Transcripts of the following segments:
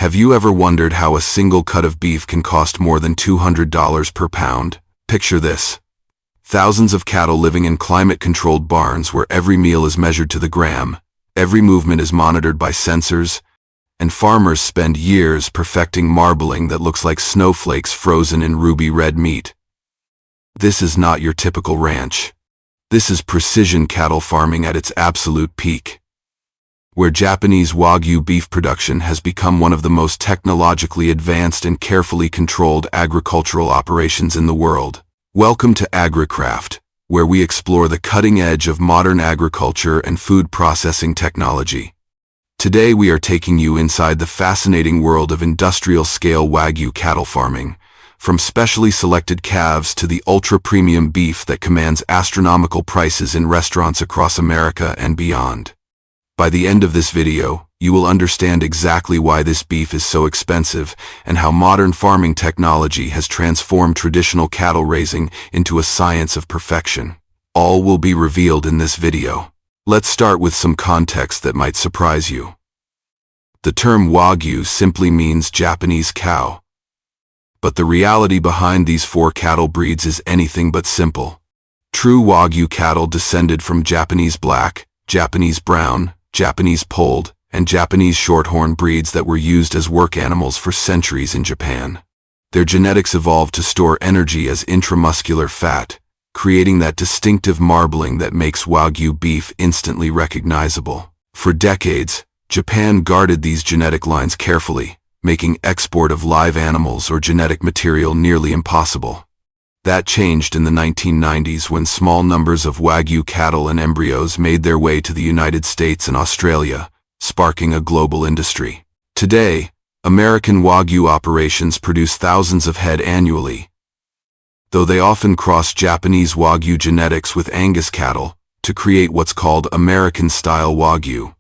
Have you ever wondered how a single cut of beef can cost more than $200 per pound? Picture this. Thousands of cattle living in climate-controlled barns where every meal is measured to the gram, every movement is monitored by sensors, and farmers spend years perfecting marbling that looks like snowflakes frozen in ruby red meat. This is not your typical ranch. This is precision cattle farming at its absolute peak, where Japanese Wagyu beef production has become one of the most technologically advanced and carefully controlled agricultural operations in the world. Welcome to AgriCraft, where we explore the cutting edge of modern agriculture and food processing technology. Today we are taking you inside the fascinating world of industrial-scale Wagyu cattle farming, from specially selected calves to the ultra-premium beef that commands astronomical prices in restaurants across America and beyond. By the end of this video, you will understand exactly why this beef is so expensive and how modern farming technology has transformed traditional cattle raising into a science of perfection. All will be revealed in this video. Let's start with some context that might surprise you. The term Wagyu simply means Japanese cow. But the reality behind these four cattle breeds is anything but simple. True Wagyu cattle descended from Japanese black, Japanese brown, Japanese polled, and Japanese shorthorn breeds that were used as work animals for centuries in Japan. Their genetics evolved to store energy as intramuscular fat, creating that distinctive marbling that makes Wagyu beef instantly recognizable. For decades, Japan guarded these genetic lines carefully, making export of live animals or genetic material nearly impossible. That changed in the 1990s when small numbers of Wagyu cattle and embryos made their way to the United States and Australia, sparking a global industry. Today, American Wagyu operations produce thousands of head annually, though they often cross Japanese Wagyu genetics with Angus cattle to create what's called American-style Wagyu.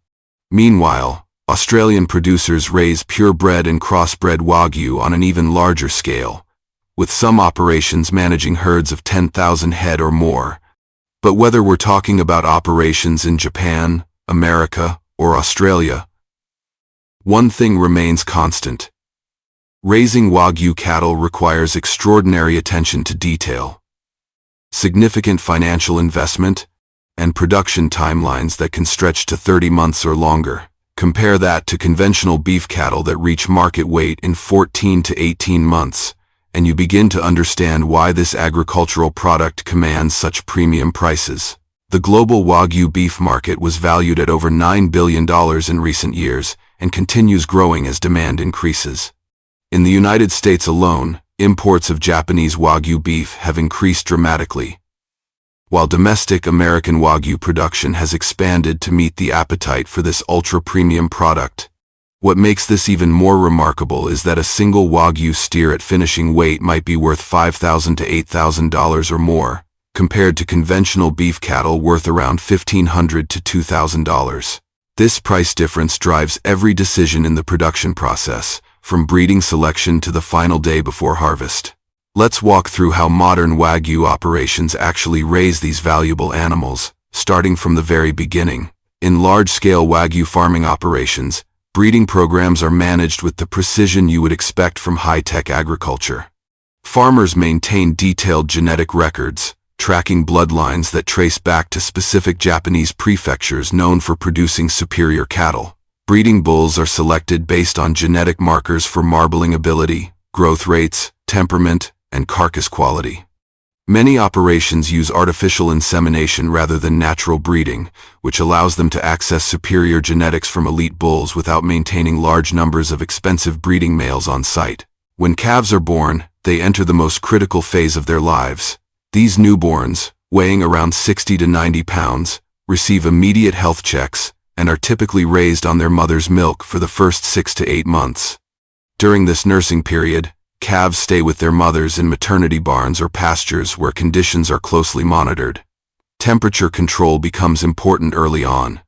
Meanwhile, Australian producers raise purebred and crossbred Wagyu on an even larger scale, with some operations managing herds of 10,000 head or more. But whether we're talking about operations in Japan, America, or Australia, one thing remains constant. Raising Wagyu cattle requires extraordinary attention to detail, significant financial investment, and production timelines that can stretch to 30 months or longer. Compare that to conventional beef cattle that reach market weight in 14 to 18 months. And you begin to understand why this agricultural product commands such premium prices. The global Wagyu beef market was valued at over $9 billion in recent years and continues growing as demand increases. In the United States alone, imports of Japanese Wagyu beef have increased dramatically, while domestic American Wagyu production has expanded to meet the appetite for this ultra-premium product. What makes this even more remarkable is that a single Wagyu steer at finishing weight might be worth $5,000 to $8,000 or more, compared to conventional beef cattle worth around $1,500 to $2,000. This price difference drives every decision in the production process, from breeding selection to the final day before harvest. Let's walk through how modern Wagyu operations actually raise these valuable animals, starting from the very beginning. In large-scale Wagyu farming operations, breeding programs are managed with the precision you would expect from high-tech agriculture. Farmers maintain detailed genetic records, tracking bloodlines that trace back to specific Japanese prefectures known for producing superior cattle. Breeding bulls are selected based on genetic markers for marbling ability, growth rates, temperament, and carcass quality. Many operations use artificial insemination rather than natural breeding, which allows them to access superior genetics from elite bulls without maintaining large numbers of expensive breeding males on site. When calves are born, they enter the most critical phase of their lives. These newborns, weighing around 60 to 90 pounds, receive immediate health checks and are typically raised on their mother's milk for the first 6 to 8 months. During this nursing period, calves stay with their mothers in maternity barns or pastures where conditions are closely monitored. Temperature control becomes important early on.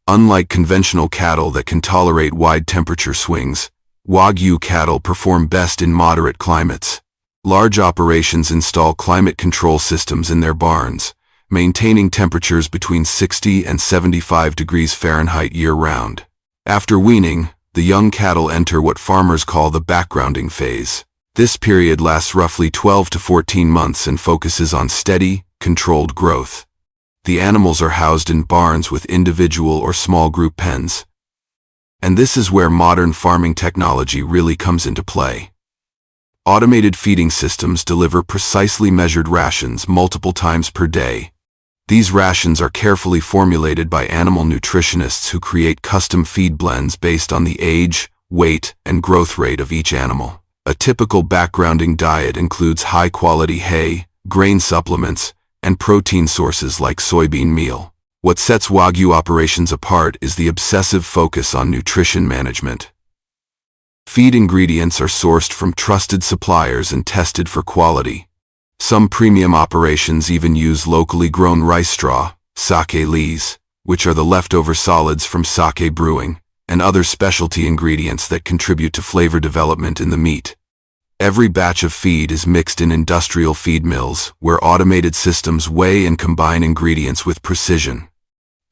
Unlike conventional cattle that can tolerate wide temperature swings, Wagyu cattle perform best in moderate climates. Large operations install climate control systems in their barns, maintaining temperatures between 60 and 75 degrees Fahrenheit year-round. After weaning, the young cattle enter what farmers call the backgrounding phase. This period lasts roughly 12 to 14 months and focuses on steady, controlled growth. The animals are housed in barns with individual or small group pens. And this is where modern farming technology really comes into play. Automated feeding systems deliver precisely measured rations multiple times per day. These rations are carefully formulated by animal nutritionists who create custom feed blends based on the age, weight, and growth rate of each animal. A typical backgrounding diet includes high-quality hay, grain supplements, and protein sources like soybean meal. What sets Wagyu operations apart is the obsessive focus on nutrition management. Feed ingredients are sourced from trusted suppliers and tested for quality. Some premium operations even use locally grown rice straw, sake lees, which are the leftover solids from sake brewing, and other specialty ingredients that contribute to flavor development in the meat. Every batch of feed is mixed in industrial feed mills, where automated systems weigh and combine ingredients with precision.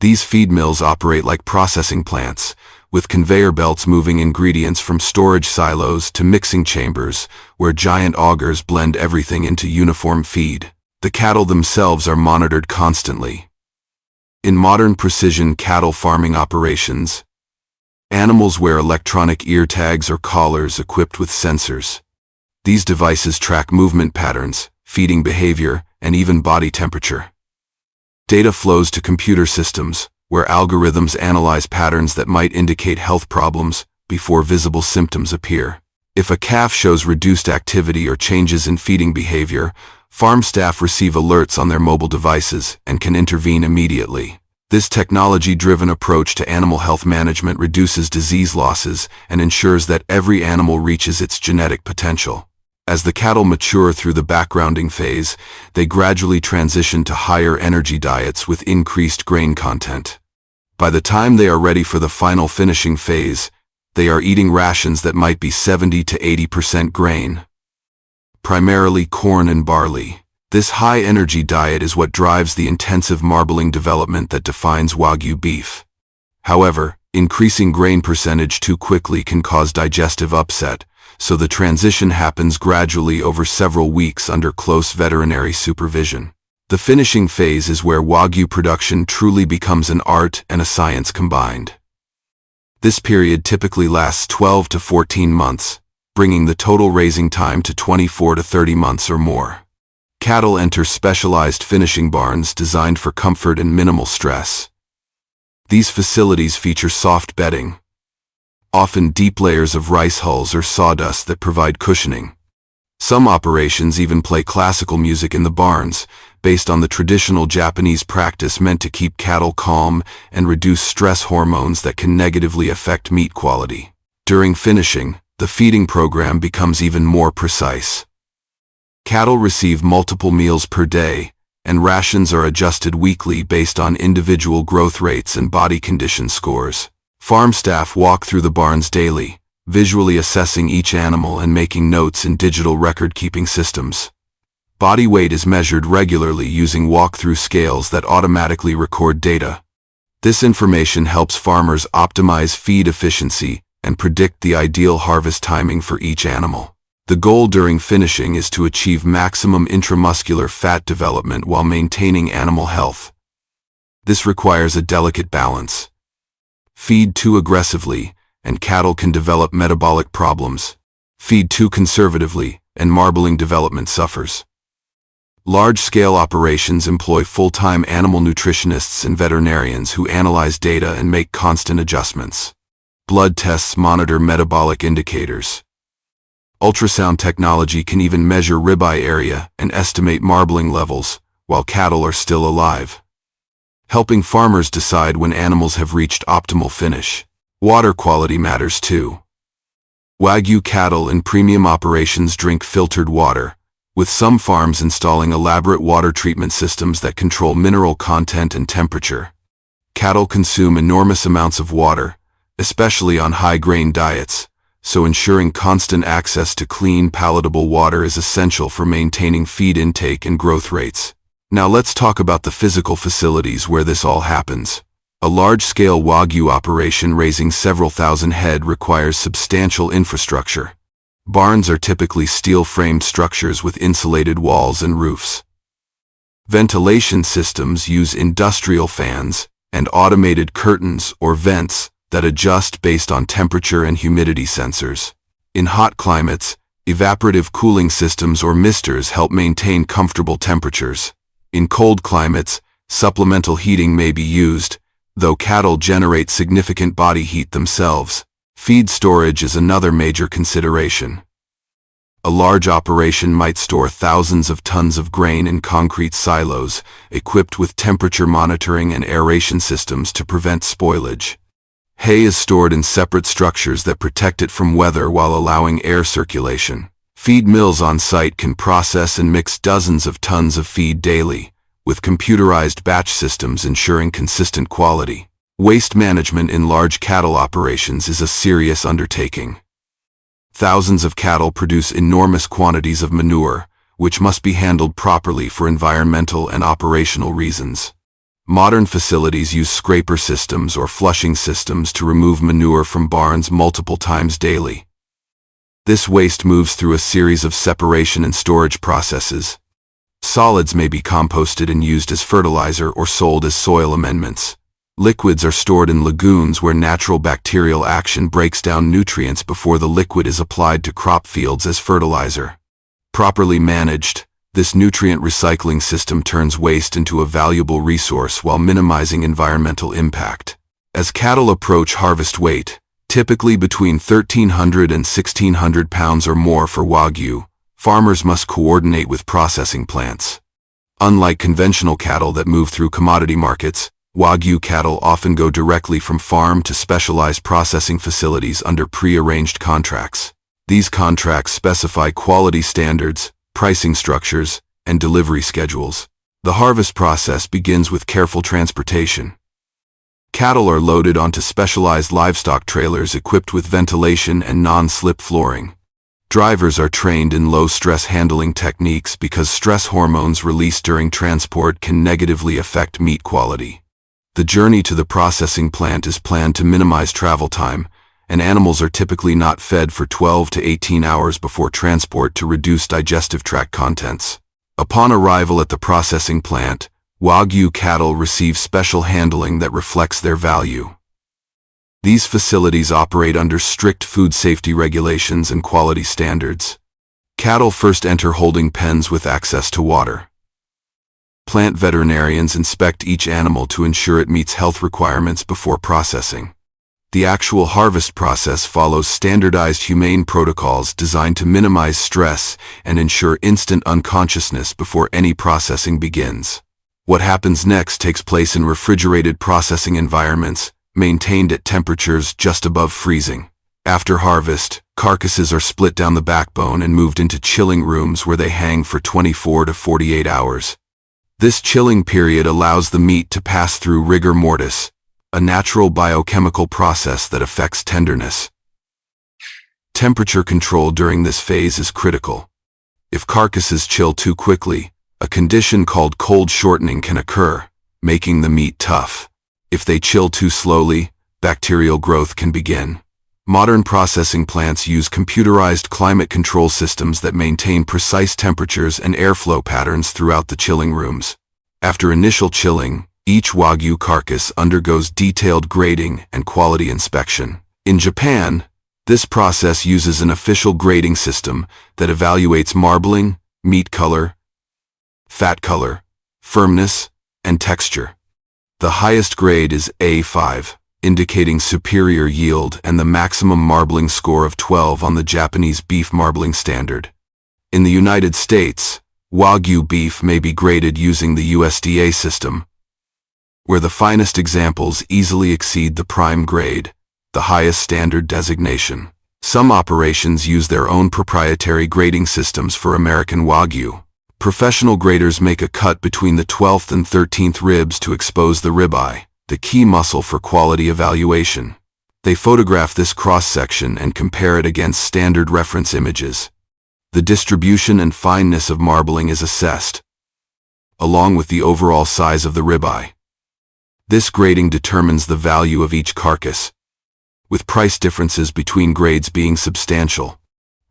These feed mills operate like processing plants, with conveyor belts moving ingredients from storage silos to mixing chambers, where giant augers blend everything into uniform feed. The cattle themselves are monitored constantly. In modern precision cattle farming operations, animals wear electronic ear tags or collars equipped with sensors. These devices track movement patterns, feeding behavior, and even body temperature. Data flows to computer systems, where algorithms analyze patterns that might indicate health problems before visible symptoms appear. If a calf shows reduced activity or changes in feeding behavior, farm staff receive alerts on their mobile devices and can intervene immediately. This technology-driven approach to animal health management reduces disease losses and ensures that every animal reaches its genetic potential. As the cattle mature through the backgrounding phase, they gradually transition to higher energy diets with increased grain content. By the time they are ready for the final finishing phase, they are eating rations that might be 70 to 80% grain, primarily corn and barley. This high-energy diet is what drives the intensive marbling development that defines Wagyu beef. However, increasing grain percentage too quickly can cause digestive upset, so the transition happens gradually over several weeks under close veterinary supervision. The finishing phase is where Wagyu production truly becomes an art and a science combined. This period typically lasts 12 to 14 months, bringing the total raising time to 24 to 30 months or more. Cattle enter specialized finishing barns designed for comfort and minimal stress. These facilities feature soft bedding, often deep layers of rice hulls or sawdust that provide cushioning. Some operations even play classical music in the barns, based on the traditional Japanese practice meant to keep cattle calm and reduce stress hormones that can negatively affect meat quality. During finishing, the feeding program becomes even more precise. Cattle receive multiple meals per day, and rations are adjusted weekly based on individual growth rates and body condition scores. Farm staff walk through the barns daily, visually assessing each animal and making notes in digital record-keeping systems. Body weight is measured regularly using walk-through scales that automatically record data. This information helps farmers optimize feed efficiency and predict the ideal harvest timing for each animal. The goal during finishing is to achieve maximum intramuscular fat development while maintaining animal health. This requires a delicate balance. Feed too aggressively, and cattle can develop metabolic problems. Feed too conservatively, and marbling development suffers. Large-scale operations employ full-time animal nutritionists and veterinarians who analyze data and make constant adjustments. Blood tests monitor metabolic indicators. Ultrasound technology can even measure ribeye area and estimate marbling levels while cattle are still alive, helping farmers decide when animals have reached optimal finish. Water quality matters too. Wagyu cattle in premium operations drink filtered water, with some farms installing elaborate water treatment systems that control mineral content and temperature. Cattle consume enormous amounts of water, especially on high-grain diets, so ensuring constant access to clean, palatable water is essential for maintaining feed intake and growth rates. Now let's talk about the physical facilities where this all happens. A large-scale Wagyu operation raising several thousand head requires substantial infrastructure. Barns are typically steel-framed structures with insulated walls and roofs. Ventilation systems use industrial fans and automated curtains or vents that adjust based on temperature and humidity sensors. In hot climates, evaporative cooling systems or misters help maintain comfortable temperatures. In cold climates, supplemental heating may be used, though cattle generate significant body heat themselves. Feed storage is another major consideration. A large operation might store thousands of tons of grain in concrete silos, equipped with temperature monitoring and aeration systems to prevent spoilage. Hay is stored in separate structures that protect it from weather while allowing air circulation. Feed mills on site can process and mix dozens of tons of feed daily, with computerized batch systems ensuring consistent quality. Waste management in large cattle operations is a serious undertaking. Thousands of cattle produce enormous quantities of manure, which must be handled properly for environmental and operational reasons. Modern facilities use scraper systems or flushing systems to remove manure from barns multiple times daily. This waste moves through a series of separation and storage processes. Solids may be composted and used as fertilizer or sold as soil amendments. Liquids are stored in lagoons where natural bacterial action breaks down nutrients before the liquid is applied to crop fields as fertilizer. Properly managed, this nutrient recycling system turns waste into a valuable resource while minimizing environmental impact. As cattle approach harvest weight, typically between 1,300 and 1,600 pounds or more for Wagyu, farmers must coordinate with processing plants. Unlike conventional cattle that move through commodity markets, Wagyu cattle often go directly from farm to specialized processing facilities under pre-arranged contracts. These contracts specify quality standards, pricing structures, and delivery schedules. The harvest process begins with careful transportation. Cattle are loaded onto specialized livestock trailers equipped with ventilation and non-slip flooring. Drivers are trained in low-stress handling techniques because stress hormones released during transport can negatively affect meat quality. The journey to the processing plant is planned to minimize travel time, and animals are typically not fed for 12 to 18 hours before transport to reduce digestive tract contents. Upon arrival at the processing plant, Wagyu cattle receive special handling that reflects their value. These facilities operate under strict food safety regulations and quality standards. Cattle first enter holding pens with access to water. Plant veterinarians inspect each animal to ensure it meets health requirements before processing. The actual harvest process follows standardized humane protocols designed to minimize stress and ensure instant unconsciousness before any processing begins. What happens next takes place in refrigerated processing environments, maintained at temperatures just above freezing. After harvest, carcasses are split down the backbone and moved into chilling rooms where they hang for 24 to 48 hours. This chilling period allows the meat to pass through rigor mortis, a natural biochemical process that affects tenderness. Temperature control during this phase is critical. If carcasses chill too quickly, a condition called cold shortening can occur, making the meat tough. If they chill too slowly, bacterial growth can begin. Modern processing plants use computerized climate control systems that maintain precise temperatures and airflow patterns throughout the chilling rooms. After initial chilling, each Wagyu carcass undergoes detailed grading and quality inspection. In Japan, this process uses an official grading system that evaluates marbling, meat color, fat color, firmness, and texture. The highest grade is A5, indicating superior yield and the maximum marbling score of 12 on the Japanese beef marbling standard. In the United States, Wagyu beef may be graded using the USDA system, where the finest examples easily exceed the prime grade, the highest standard designation. Some operations use their own proprietary grading systems for American Wagyu. Professional graders make a cut between the 12th and 13th ribs to expose the ribeye, the key muscle for quality evaluation. They photograph this cross-section and compare it against standard reference images. The distribution and fineness of marbling is assessed, along with the overall size of the ribeye. This grading determines the value of each carcass, with price differences between grades being substantial.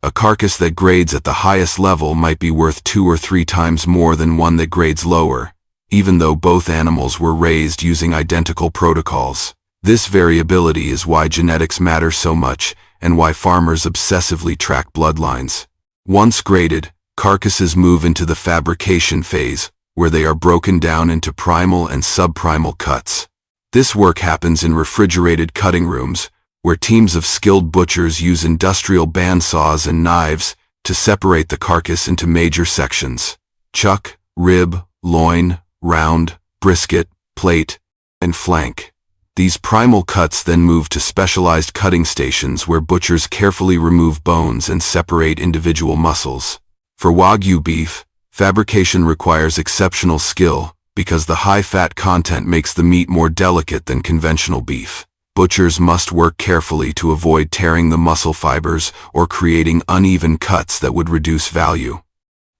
A carcass that grades at the highest level might be worth 2 or 3 times more than one that grades lower, even though both animals were raised using identical protocols. This variability is why genetics matter so much and why farmers obsessively track bloodlines. Once graded, carcasses move into the fabrication phase, where they are broken down into primal and subprimal cuts. This work happens in refrigerated cutting rooms, where teams of skilled butchers use industrial bandsaws and knives to separate the carcass into major sections: chuck, rib, loin, round, brisket, plate, and flank. These primal cuts then move to specialized cutting stations where butchers carefully remove bones and separate individual muscles. For Wagyu beef, fabrication requires exceptional skill because the high fat content makes the meat more delicate than conventional beef. Butchers must work carefully to avoid tearing the muscle fibers or creating uneven cuts that would reduce value.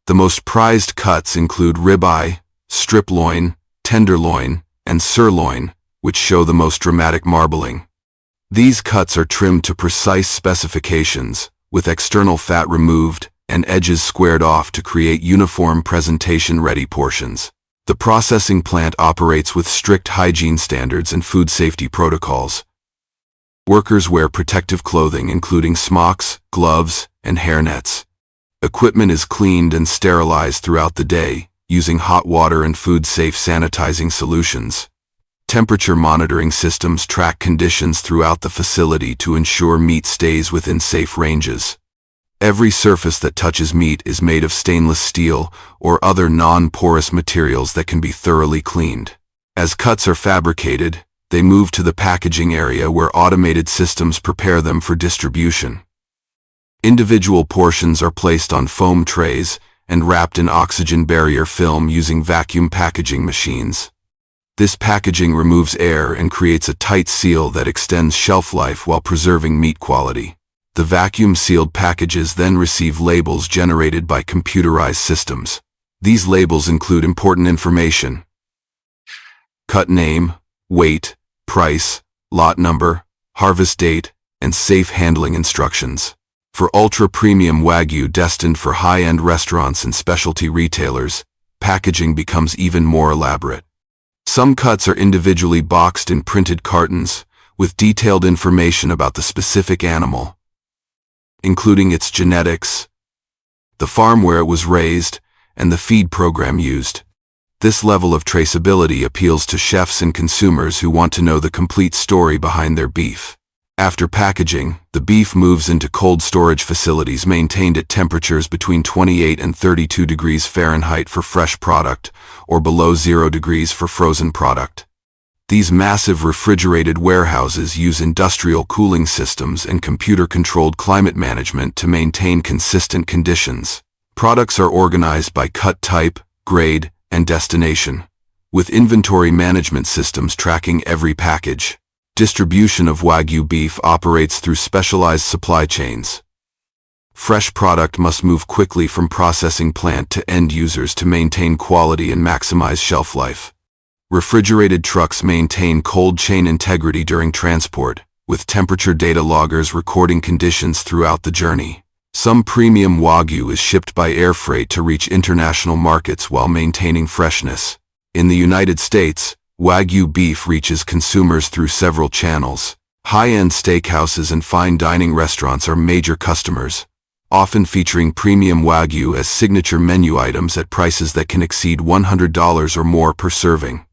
The most prized cuts include ribeye, strip loin, tenderloin, and sirloin, which show the most dramatic marbling. These cuts are trimmed to precise specifications, with external fat removed and edges squared off to create uniform presentation-ready portions. The processing plant operates with strict hygiene standards and food safety protocols. Workers wear protective clothing including smocks, gloves, and hairnets. Equipment is cleaned and sterilized throughout the day, using hot water and food-safe sanitizing solutions. Temperature monitoring systems track conditions throughout the facility to ensure meat stays within safe ranges. Every surface that touches meat is made of stainless steel or other non-porous materials that can be thoroughly cleaned. As cuts are fabricated, they move to the packaging area where automated systems prepare them for distribution. Individual portions are placed on foam trays and wrapped in oxygen barrier film using vacuum packaging machines. This packaging removes air and creates a tight seal that extends shelf life while preserving meat quality. The vacuum-sealed packages then receive labels generated by computerized systems. These labels include important information: cut name, weight, price, lot number, harvest date, and safe handling instructions. For ultra-premium Wagyu destined for high-end restaurants and specialty retailers, packaging becomes even more elaborate. Some cuts are individually boxed in printed cartons, with detailed information about the specific animal, including its genetics, the farm where it was raised, and the feed program used. This level of traceability appeals to chefs and consumers who want to know the complete story behind their beef. After packaging, the beef moves into cold storage facilities maintained at temperatures between 28 and 32 degrees Fahrenheit for fresh product, or below 0 degrees for frozen product. These massive refrigerated warehouses use industrial cooling systems and computer-controlled climate management to maintain consistent conditions. Products are organized by cut type, grade, and destination, with inventory management systems tracking every package. Distribution of Wagyu beef operates through specialized supply chains. Fresh product must move quickly from processing plant to end users to maintain quality and maximize shelf life. Refrigerated trucks maintain cold chain integrity during transport, with temperature data loggers recording conditions throughout the journey. Some premium Wagyu is shipped by air freight to reach international markets while maintaining freshness. In the United States, Wagyu beef reaches consumers through several channels. High-end steakhouses and fine dining restaurants are major customers, often featuring premium Wagyu as signature menu items at prices that can exceed $100 or more per serving.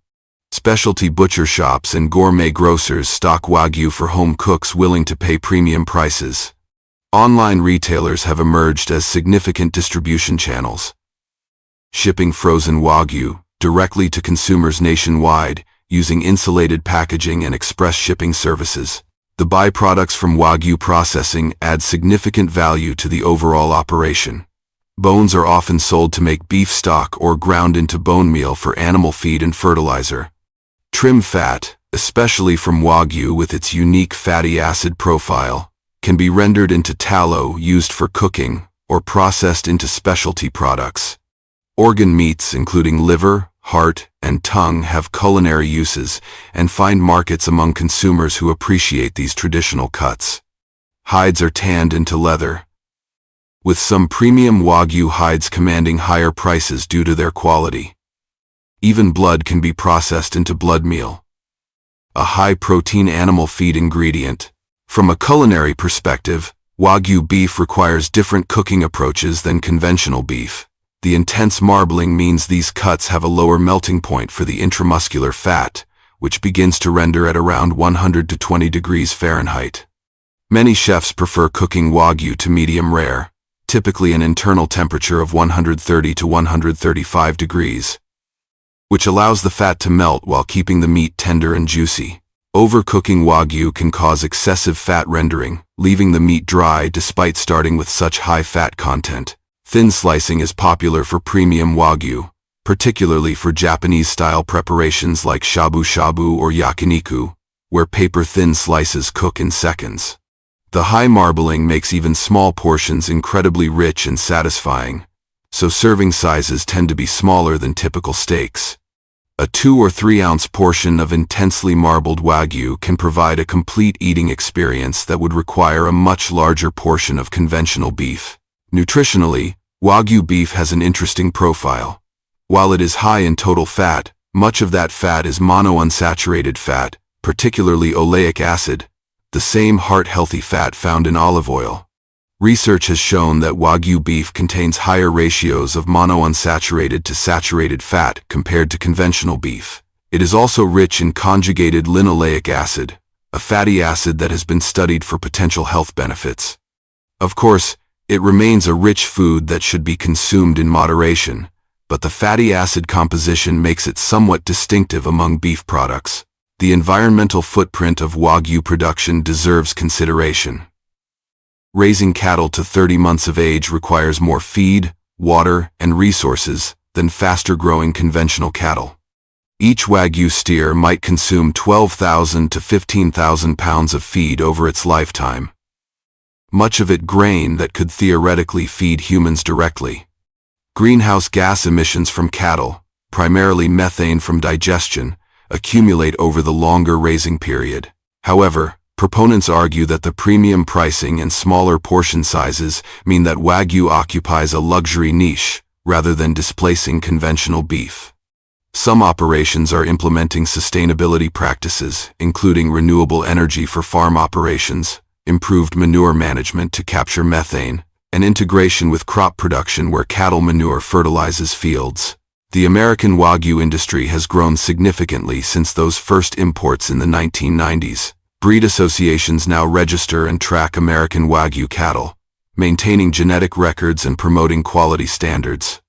Specialty butcher shops and gourmet grocers stock Wagyu for home cooks willing to pay premium prices. Online retailers have emerged as significant distribution channels, shipping frozen Wagyu directly to consumers nationwide using insulated packaging and express shipping services. The byproducts from Wagyu processing add significant value to the overall operation. Bones are often sold to make beef stock or ground into bone meal for animal feed and fertilizer. Trim fat, especially from Wagyu with its unique fatty acid profile, can be rendered into tallow used for cooking or processed into specialty products. Organ meats, including liver, heart, and tongue, have culinary uses and find markets among consumers who appreciate these traditional cuts. Hides are tanned into leather, with some premium Wagyu hides commanding higher prices due to their quality. Even blood can be processed into blood meal, a high-protein animal feed ingredient. From a culinary perspective, Wagyu beef requires different cooking approaches than conventional beef. The intense marbling means these cuts have a lower melting point for the intramuscular fat, which begins to render at around 120 degrees Fahrenheit. Many chefs prefer cooking Wagyu to medium rare, typically an internal temperature of 130 to 135 degrees, which allows the fat to melt while keeping the meat tender and juicy. Overcooking Wagyu can cause excessive fat rendering, leaving the meat dry despite starting with such high fat content. Thin slicing is popular for premium Wagyu, particularly for Japanese-style preparations like shabu-shabu or yakiniku, where paper-thin slices cook in seconds. The high marbling makes even small portions incredibly rich and satisfying, so serving sizes tend to be smaller than typical steaks. A 2 or 3 ounce portion of intensely marbled Wagyu can provide a complete eating experience that would require a much larger portion of conventional beef. Nutritionally, Wagyu beef has an interesting profile. While it is high in total fat, much of that fat is monounsaturated fat, particularly oleic acid, the same heart-healthy fat found in olive oil. Research has shown that Wagyu beef contains higher ratios of monounsaturated to saturated fat compared to conventional beef. It is also rich in conjugated linoleic acid, a fatty acid that has been studied for potential health benefits. Of course, it remains a rich food that should be consumed in moderation, but the fatty acid composition makes it somewhat distinctive among beef products. The environmental footprint of Wagyu production deserves consideration. Raising cattle to 30 months of age requires more feed, water, and resources than faster-growing conventional cattle. Each Wagyu steer might consume 12,000 to 15,000 pounds of feed over its lifetime, much of it grain that could theoretically feed humans directly. Greenhouse gas emissions from cattle, primarily methane from digestion, accumulate over the longer raising period. However, proponents argue that the premium pricing and smaller portion sizes mean that Wagyu occupies a luxury niche, rather than displacing conventional beef. Some operations are implementing sustainability practices, including renewable energy for farm operations, improved manure management to capture methane, and integration with crop production where cattle manure fertilizes fields. The American Wagyu industry has grown significantly since those first imports in the 1990s. Breed associations now register and track American Wagyu cattle, maintaining genetic records and promoting quality standards.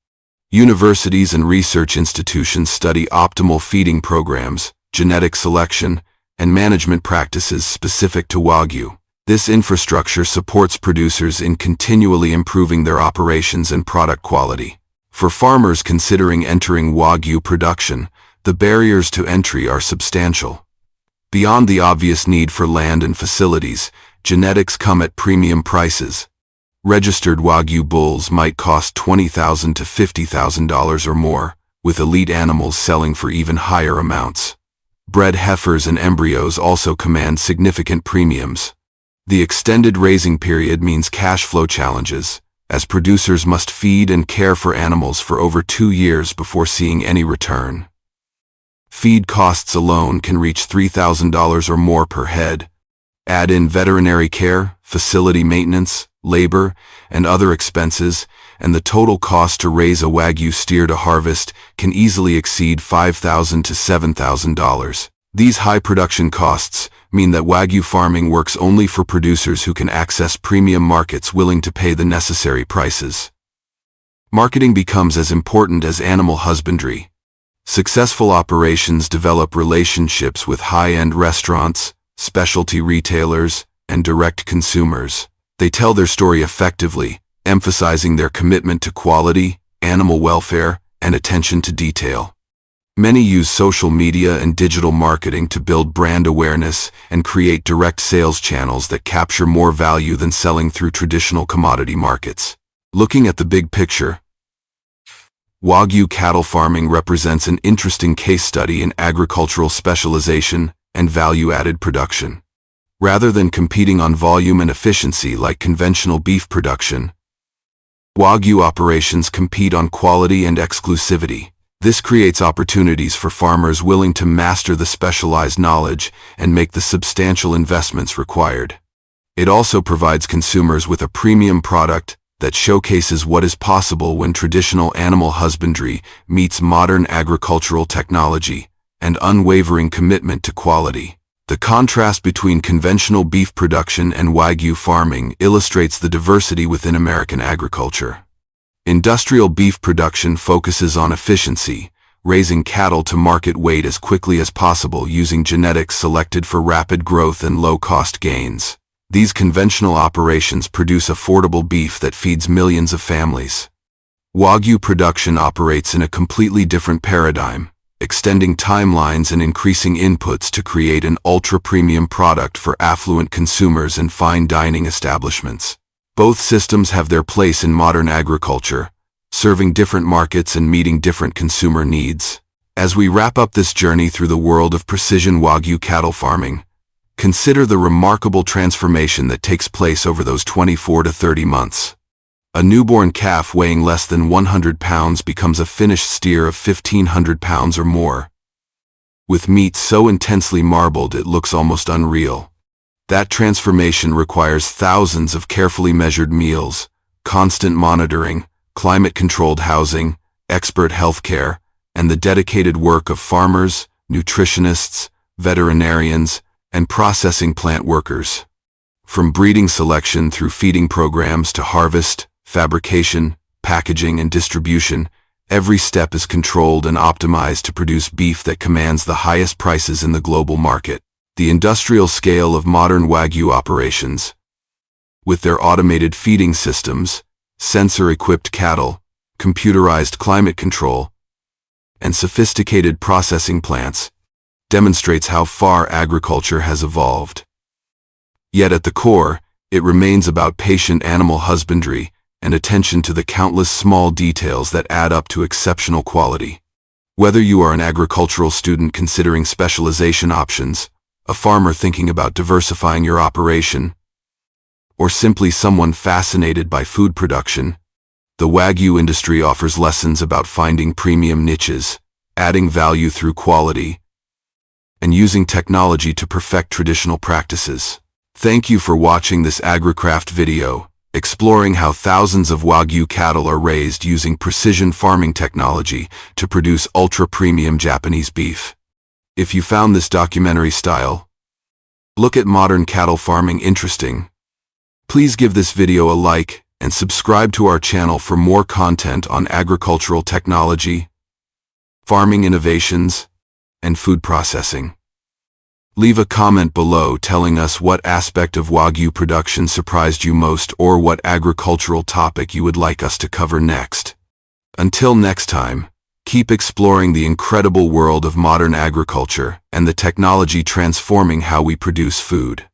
Universities and research institutions study optimal feeding programs, genetic selection, and management practices specific to Wagyu. This infrastructure supports producers in continually improving their operations and product quality. For farmers considering entering Wagyu production, the barriers to entry are substantial. Beyond the obvious need for land and facilities, genetics come at premium prices. Registered Wagyu bulls might cost $20,000 to $50,000 or more, with elite animals selling for even higher amounts. Bred heifers and embryos also command significant premiums. The extended raising period means cash flow challenges, as producers must feed and care for animals for over 2 years before seeing any return. Feed costs alone can reach $3,000 or more per head. Add in veterinary care, facility maintenance, labor, and other expenses, and the total cost to raise a Wagyu steer to harvest can easily exceed $5,000 to $7,000. These high production costs mean that Wagyu farming works only for producers who can access premium markets willing to pay the necessary prices. Marketing becomes as important as animal husbandry. Successful operations develop relationships with high-end restaurants, specialty retailers, and direct consumers. They tell their story effectively, emphasizing their commitment to quality, animal welfare, and attention to detail. Many use social media and digital marketing to build brand awareness and create direct sales channels that capture more value than selling through traditional commodity markets. Looking at the big picture, Wagyu cattle farming represents an interesting case study in agricultural specialization and value-added production. Rather than competing on volume and efficiency like conventional beef production, Wagyu operations compete on quality and exclusivity. This creates opportunities for farmers willing to master the specialized knowledge and make the substantial investments required. It also provides consumers with a premium product that showcases what is possible when traditional animal husbandry meets modern agricultural technology and unwavering commitment to quality. The contrast between conventional beef production and Wagyu farming illustrates the diversity within American agriculture. Industrial beef production focuses on efficiency, raising cattle to market weight as quickly as possible using genetics selected for rapid growth and low-cost gains. These conventional operations produce affordable beef that feeds millions of families. Wagyu production operates in a completely different paradigm, extending timelines and increasing inputs to create an ultra-premium product for affluent consumers and fine dining establishments. Both systems have their place in modern agriculture, serving different markets and meeting different consumer needs. As we wrap up this journey through the world of precision Wagyu cattle farming, consider the remarkable transformation that takes place over those 24 to 30 months. A newborn calf weighing less than 100 pounds becomes a finished steer of 1,500 pounds or more, with meat so intensely marbled it looks almost unreal. That transformation requires thousands of carefully measured meals, constant monitoring, climate-controlled housing, expert healthcare, and the dedicated work of farmers, nutritionists, veterinarians, and processing plant workers. From breeding selection through feeding programs to harvest, fabrication, packaging, and distribution, every step is controlled and optimized to produce beef that commands the highest prices in the global market. The industrial scale of modern Wagyu operations, with their automated feeding systems, sensor-equipped cattle, computerized climate control, and sophisticated processing plants, demonstrates how far agriculture has evolved. Yet at the core, it remains about patient animal husbandry and attention to the countless small details that add up to exceptional quality. Whether you are an agricultural student considering specialization options, a farmer thinking about diversifying your operation, or simply someone fascinated by food production, the Wagyu industry offers lessons about finding premium niches, adding value through quality, and using technology to perfect traditional practices. Thank you for watching this AgriCraft video, exploring how thousands of Wagyu cattle are raised using precision farming technology to produce ultra-premium Japanese beef. If you found this documentary style look at modern cattle farming interesting, please give this video a like and subscribe to our channel for more content on agricultural technology, farming innovations, and food processing. Leave a comment below telling us what aspect of Wagyu production surprised you most or what agricultural topic you would like us to cover next. Until next time, keep exploring the incredible world of modern agriculture and the technology transforming how we produce food.